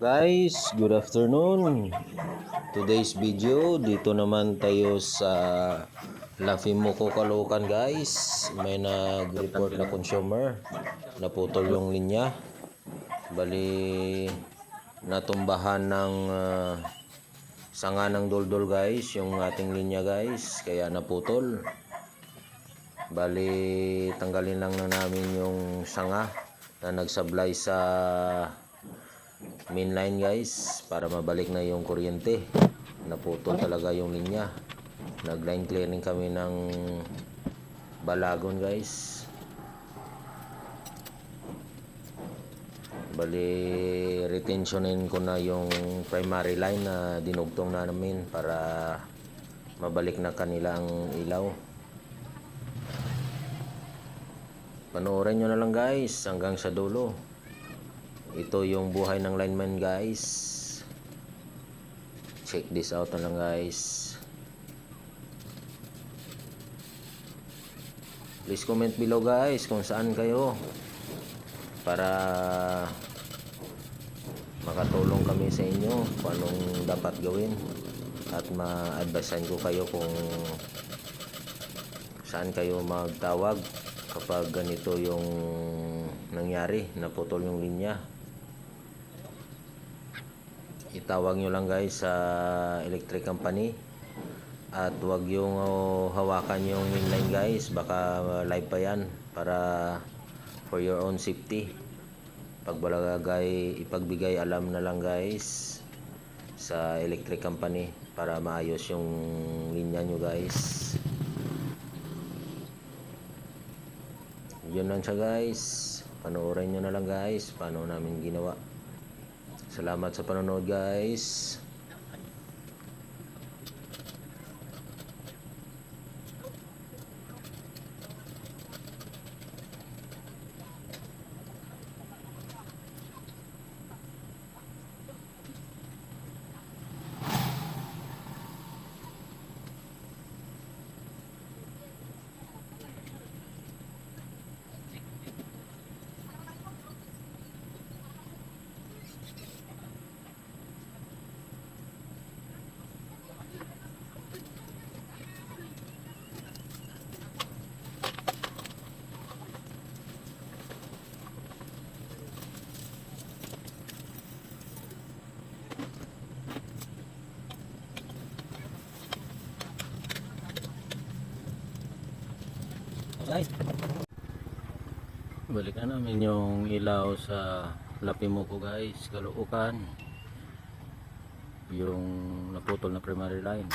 Guys, good afternoon. Today's video, dito naman tayo sa Lafimuco, Caloocan guys. May nag-report na consumer. Naputol yung linya. Bali, natumbahan ng sanga ng doldol guys, yung ating linya guys. Kaya naputol. Bali, tanggalin lang na namin yung sanga na nagsablay sa mainline guys para mabalik na yung kuryente. Naputol talaga yung linya. Nag-line clearing kami ng Balagon guys. Bali, retentionin ko na yung primary line na dinugtong na namin para mabalik na kanilang ilaw. Panoorin nyo na lang guys hanggang sa dulo. Ito yung buhay ng lineman guys. Check this out na lang guys. Please comment below guys kung saan kayo para makatulong kami sa inyo kung anong dapat gawin at ma-advisean ko kayo kung saan kayo magtawag kapag ganito yung nangyari, naputol yung linya. Itawag nyo lang guys sa electric company at wag yung hawakan yung mainline guys, baka live pa yan, para for your own safety. Pag balagay, ipagbigay alam na lang guys sa electric company para maayos yung linya nyo guys. Yun lang siya guys. Panoorin nyo na lang guys paano namin ginawa. Salamat sa panonood guys. Guys, balikan namin yung ilaw sa Lafimuco guys, Caloocan. Yung naputol na primary line.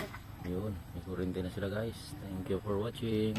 Yun, may kuryente na sila guys. Thank you for watching.